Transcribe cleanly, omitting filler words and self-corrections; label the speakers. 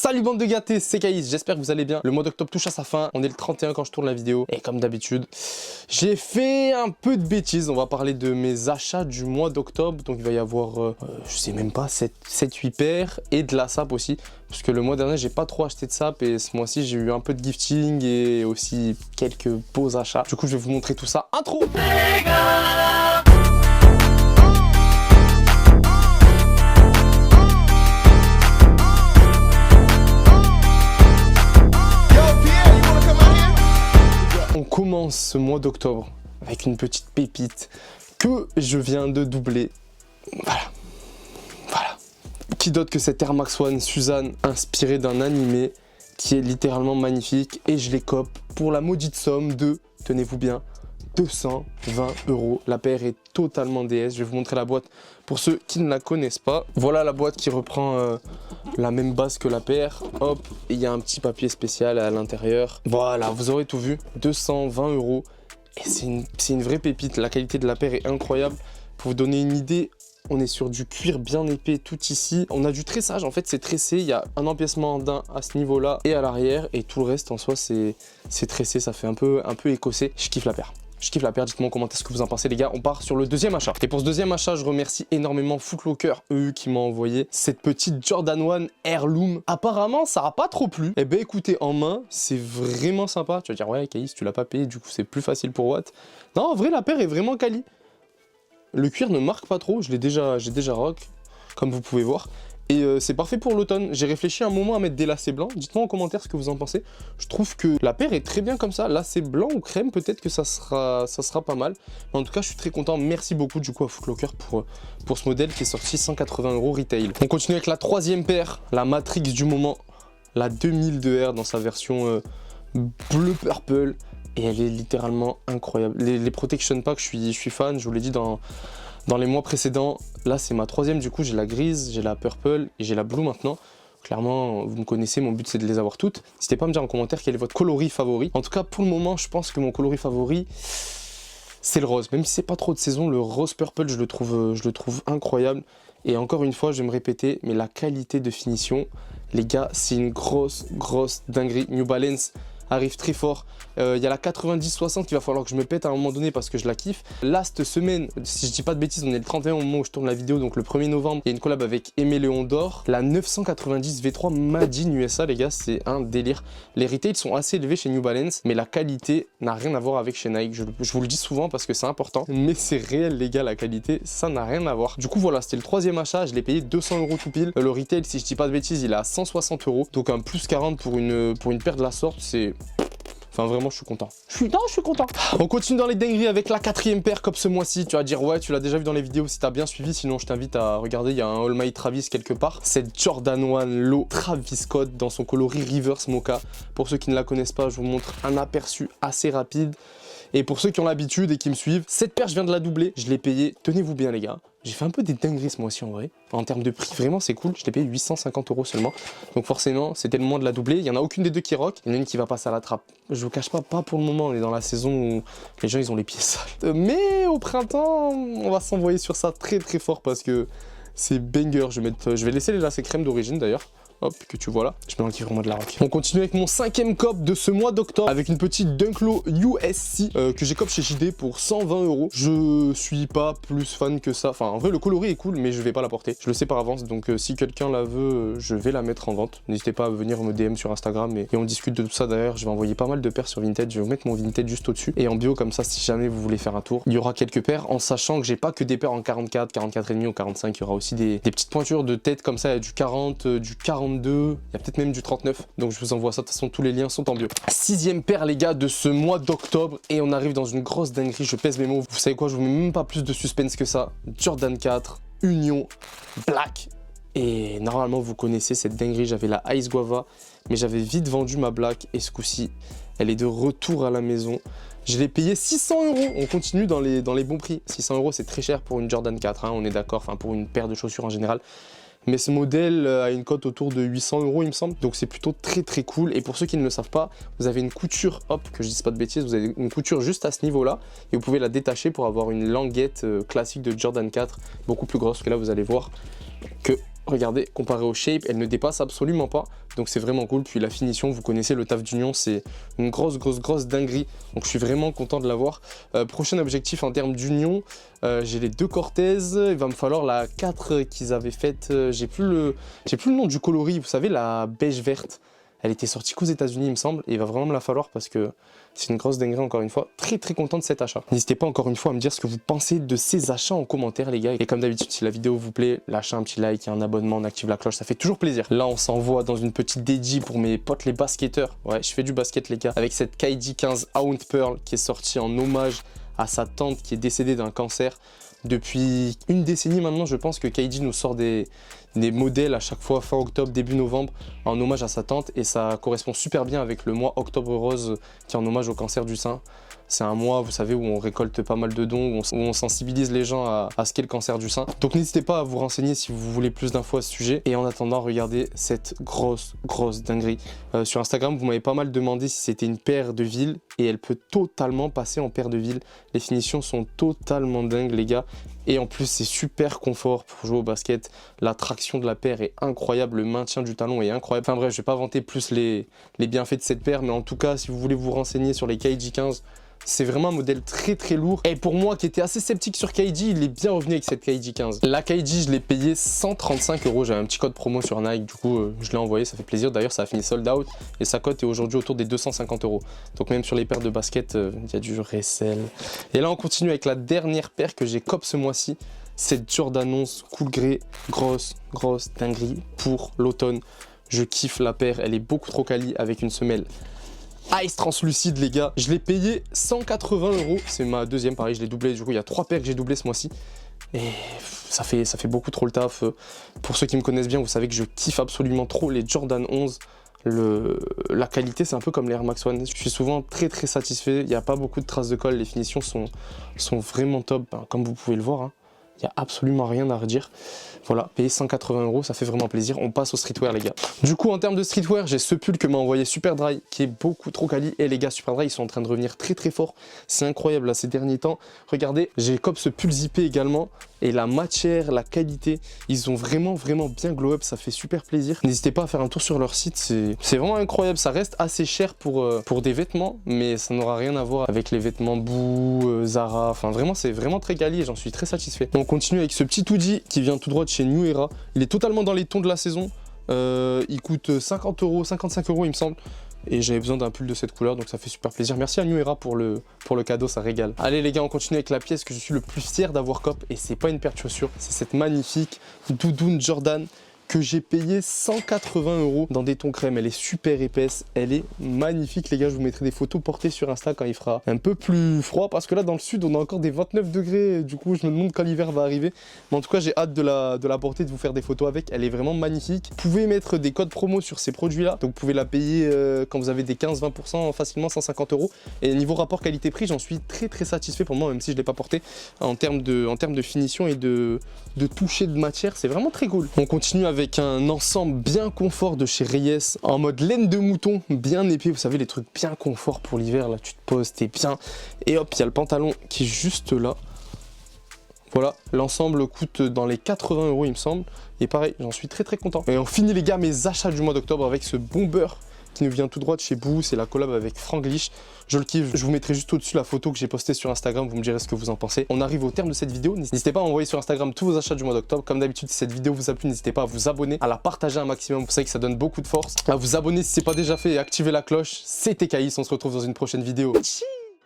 Speaker 1: Salut bande de gâtés, c'est Caïs, j'espère que vous allez bien. Le mois d'octobre touche à sa fin, on est le 31 quand je tourne la vidéo. Et comme d'habitude, j'ai fait un peu de bêtises. On va parler de mes achats du mois d'octobre. Donc il va y avoir, je sais même pas, 7-8 paires et de la sape aussi. Parce que le mois dernier, j'ai pas trop acheté de sape et ce mois-ci, j'ai eu un peu de gifting et aussi quelques beaux achats. Du coup, je vais vous montrer tout ça. Intro! On commence ce mois d'octobre avec une petite pépite que je viens de doubler. Voilà. Qui d'autre que cette Air Max One Suzanne inspirée d'un animé qui est littéralement magnifique et je les cope pour la maudite somme de, tenez-vous bien, 220 €. La paire est totalement DS. Je vais vous montrer la boîte pour ceux qui ne la connaissent pas. Voilà la boîte qui reprend la même base que la paire. Hop, il y a un petit papier spécial à l'intérieur. Voilà, vous aurez tout vu. 220 €. Et c'est une vraie pépite. La qualité de la paire est incroyable. Pour vous donner une idée, on est sur du cuir bien épais tout ici. On a du tressage, en fait c'est tressé. Il y a un empiècement d'un à ce niveau-là et à l'arrière. Et tout le reste en soi c'est tressé. Ça fait un peu écossais. Je kiffe la paire. Je kiffe la paire, dites-moi en commentaire ce que vous en pensez les gars. On part sur le deuxième achat. Et pour ce deuxième achat, je remercie énormément Footlocker, eux qui m'a envoyé cette petite Jordan 1 Heirloom. Apparemment, ça n'a pas trop plu. Eh ben écoutez, en main, c'est vraiment sympa. Tu vas dire, ouais Caïs, tu l'as pas payé, du coup c'est plus facile pour Watt. Non, en vrai, la paire est vraiment quali. Le cuir ne marque pas trop, j'ai déjà rock, comme vous pouvez voir. Et c'est parfait pour l'automne. J'ai réfléchi un moment à mettre des lacets blancs. Dites-moi en commentaire ce que vous en pensez. Je trouve que la paire est très bien comme ça. Lacets blancs ou crème, peut-être que ça sera pas mal. Mais en tout cas, je suis très content. Merci beaucoup du coup à Footlocker pour ce modèle qui est sorti 180 € retail. On continue avec la troisième paire, la Matrix du moment. La 2002R dans sa version bleu purple. Et elle est littéralement incroyable. Les protection packs, je suis fan. Je vous l'ai dit dans les mois précédents. Là, c'est ma troisième, du coup, j'ai la grise, j'ai la purple et j'ai la blue maintenant. Clairement, vous me connaissez, mon but c'est de les avoir toutes. N'hésitez pas à me dire en commentaire quel est votre coloris favori. En tout cas, pour le moment, je pense que mon coloris favori, c'est le rose. Même si c'est pas trop de saison, le rose purple, je le trouve incroyable. Et encore une fois, je vais me répéter, mais la qualité de finition, les gars, c'est une grosse dinguerie. New Balance arrive très fort. Il y a la 90-60 qu'il va falloir que je me pète à un moment donné parce que je la kiffe. Là, cette semaine, si je dis pas de bêtises, on est le 31 au moment où je tourne la vidéo, donc le 1er novembre, il y a une collab avec Aimé Léon d'Or. La 990 V3 Made in USA, les gars, c'est un délire. Les retails sont assez élevés chez New Balance, mais la qualité n'a rien à voir avec chez Nike. Je vous le dis souvent parce que c'est important, mais c'est réel, les gars, la qualité, ça n'a rien à voir. Du coup, voilà, c'était le troisième achat. Je l'ai payé 200 € tout pile. Le retail, si je dis pas de bêtises, il est à 160 €. Donc un plus 40 pour une paire de la sorte, c'est... Enfin vraiment je suis content. Je suis content. On continue dans les dingueries avec la quatrième paire comme ce mois-ci. Tu vas dire ouais tu l'as déjà vu dans les vidéos si t'as bien suivi. Sinon je t'invite à regarder, il y a un All My Travis quelque part. Cette Jordan 1 Low Travis Scott dans son coloris Reverse Mocha. Pour ceux qui ne la connaissent pas, je vous montre un aperçu assez rapide. Et pour ceux qui ont l'habitude et qui me suivent, cette paire je viens de la doubler. Je l'ai payée, tenez-vous bien les gars. J'ai fait un peu des dingueries ce mois-ci en vrai. En termes de prix, vraiment c'est cool. Je l'ai payé 850 € seulement. Donc forcément, c'était le moment de la doubler. Il n'y en a aucune des deux qui rock. Il y en a une qui va passer à la trappe. Je vous cache pas pour le moment. On est dans la saison où les gens ils ont les pieds sales. Mais au printemps, on va s'envoyer sur ça très fort parce que c'est banger. Je vais laisser les lacets crème d'origine d'ailleurs. Hop, que tu vois là, je mets dans le kiff vraiment de la rock. On continue avec mon cinquième cop de ce mois d'octobre avec une petite Dunklo USC que j'ai cop chez JD pour 120 €. Je suis pas plus fan que ça. Enfin, en vrai, le coloris est cool, mais je vais pas la porter. Je le sais par avance, donc si quelqu'un la veut, je vais la mettre en vente. N'hésitez pas à venir me DM sur Instagram et on discute de tout ça. D'ailleurs, je vais envoyer pas mal de paires sur Vinted. Je vais vous mettre mon Vinted juste au-dessus. Et en bio, comme ça, si jamais vous voulez faire un tour, il y aura quelques paires en sachant que j'ai pas que des paires en 44, 44,5 ou 45. Il y aura aussi des petites pointures de tête comme ça. Il y a du 40, du 42. Il y a peut-être même du 39, donc je vous envoie ça. De toute façon, tous les liens sont en bio. Sixième paire, les gars, de ce mois d'octobre. Et on arrive dans une grosse dinguerie. Je pèse mes mots. Vous savez quoi, je vous mets même pas plus de suspense que ça. Jordan 4, Union, Black. Et normalement, vous connaissez cette dinguerie. J'avais la Ice Guava, mais j'avais vite vendu ma Black. Et ce coup-ci, elle est de retour à la maison. Je l'ai payé 600 €. On continue dans les bons prix. 600 €, c'est très cher pour une Jordan 4, hein, on est d'accord. Enfin, pour une paire de chaussures en général. Mais ce modèle a une cote autour de 800 € il me semble. Donc c'est plutôt très cool. Et pour ceux qui ne le savent pas, vous avez une couture, hop, que je dise pas de bêtises, vous avez une couture juste à ce niveau-là. Et vous pouvez la détacher pour avoir une languette classique de Jordan 4, beaucoup plus grosse. Que là vous allez voir que regardez, comparé au shape, elle ne dépasse absolument pas. Donc c'est vraiment cool. Puis la finition, vous connaissez le taf d'union, c'est une grosse dinguerie. Donc je suis vraiment content de l'avoir. Prochain objectif en termes d'union, j'ai les 2 Cortez. Il va me falloir la 4 qu'ils avaient faite. J'ai plus le nom du coloris, vous savez, la beige verte. Elle était sortie qu'aux États-Unis, il me semble, et il va vraiment me la falloir parce que c'est une grosse dinguerie encore une fois. Très content de cet achat. N'hésitez pas encore une fois à me dire ce que vous pensez de ces achats en commentaire, les gars. Et comme d'habitude, si la vidéo vous plaît, lâchez un petit like et un abonnement, on active la cloche, ça fait toujours plaisir. Là, on s'envoie dans une petite dédie pour mes potes les basketteurs. Ouais, je fais du basket, les gars, avec cette KD 15 Aunt Pearl qui est sortie en hommage à sa tante qui est décédée d'un cancer. Depuis une décennie maintenant, je pense que KD nous sort des modèles à chaque fois fin octobre, début novembre en hommage à sa tante et ça correspond super bien avec le mois Octobre Rose qui est en hommage au cancer du sein. C'est un mois, vous savez, où on récolte pas mal de dons, où on sensibilise les gens à ce qu'est le cancer du sein. Donc n'hésitez pas à vous renseigner si vous voulez plus d'infos à ce sujet. Et en attendant, regardez cette grosse dinguerie. Sur Instagram, vous m'avez pas mal demandé si c'était une paire de ville et elle peut totalement passer en paire de ville. Les finitions sont totalement dingues, les gars. Et en plus, c'est super confort pour jouer au basket. La traction de la paire est incroyable, le maintien du talon est incroyable. Enfin bref, je vais pas vanter plus les bienfaits de cette paire, mais en tout cas, si vous voulez vous renseigner sur les KD 15, c'est vraiment un modèle très lourd. Et pour moi qui était assez sceptique sur KD, il est bien revenu avec cette KD 15. La KD, je l'ai payé 135 €. J'avais un petit code promo sur Nike, du coup, je l'ai envoyé, ça fait plaisir. D'ailleurs, ça a fini sold out et sa cote est aujourd'hui autour des 250 €. Donc même sur les paires de basket, il y a du resell. Et là, on continue avec la dernière paire que j'ai cop ce mois-ci. Cette Jordan 11 Cool Grey, grosse dinguerie pour l'automne. Je kiffe la paire, elle est beaucoup trop quali avec une semelle Ice translucide, les gars. Je l'ai payé 180 €. C'est ma deuxième, pareil, je l'ai doublé. Du coup, il y a 3 paires que j'ai doublées ce mois-ci. Et ça fait beaucoup trop le taf. Pour ceux qui me connaissent bien, vous savez que je kiffe absolument trop les Jordan 11. La qualité, c'est un peu comme les Air Max One. Je suis souvent très satisfait. Il n'y a pas beaucoup de traces de colle. Les finitions sont vraiment top, comme vous pouvez le voir, hein. Il n'y a absolument rien à redire. Voilà, payer 180 €, ça fait vraiment plaisir. On passe au streetwear, les gars. Du coup, en termes de streetwear, j'ai ce pull que m'a envoyé Superdry, qui est beaucoup trop quali. Et les gars, Superdry, ils sont en train de revenir très fort. C'est incroyable, là, ces derniers temps. Regardez, j'ai cop ce pull zippé également. Et la matière, la qualité, ils ont vraiment bien glow up. Ça fait super plaisir. N'hésitez pas à faire un tour sur leur site. C'est vraiment incroyable. Ça reste assez cher pour des vêtements, mais ça n'aura rien à voir avec les vêtements Boo, Zara. Enfin, vraiment, c'est vraiment très quali et j'en suis très satisfait. On continue avec ce petit hoodie qui vient tout droit de chez New Era. Il est totalement dans les tons de la saison. Il coûte 50 €, 55 €, il me semble. Et j'avais besoin d'un pull de cette couleur, donc ça fait super plaisir. Merci à New Era pour le cadeau, ça régale. Allez les gars, on continue avec la pièce que je suis le plus fier d'avoir cop. Et c'est pas une paire de chaussures, c'est cette magnifique doudoune Jordan que j'ai payé 180 € dans des tons crème. Elle est super épaisse, elle est magnifique les gars. Je vous mettrai des photos portées sur Insta quand il fera un peu plus froid, parce que là dans le sud on a encore des 29 degrés. Du coup je me demande quand l'hiver va arriver, mais en tout cas j'ai hâte de la porter, de vous faire des photos avec. Elle est vraiment magnifique. Vous pouvez mettre des codes promo sur ces produits là, donc vous pouvez la payer quand vous avez des 15-20% facilement, 150 €. Et niveau rapport qualité-prix, j'en suis très satisfait pour moi, même si je ne l'ai pas porté. En termes de finition et de toucher de matière, c'est vraiment très cool. On continue avec un ensemble bien confort de chez Reyes en mode laine de mouton, bien épais. Vous savez, les trucs bien confort pour l'hiver, là tu te poses, t'es bien. Et hop, il y a le pantalon qui est juste là. Voilà, l'ensemble coûte dans les 80 € il me semble. Et pareil, j'en suis très content. Et on finit les gars mes achats du mois d'octobre avec ce bomber qui nous vient tout droit de chez Boo. C'est la collab avec Franglish. Je le kiffe. Je vous mettrai juste au-dessus la photo que j'ai postée sur Instagram. Vous me direz ce que vous en pensez. On arrive au terme de cette vidéo. N'hésitez pas à envoyer sur Instagram tous vos achats du mois d'octobre. Comme d'habitude, si cette vidéo vous a plu, n'hésitez pas à vous abonner, à la partager un maximum. Vous savez que ça donne beaucoup de force. À vous abonner si ce n'est pas déjà fait et activer la cloche. C'était Caïs. On se retrouve dans une prochaine vidéo. Tchii.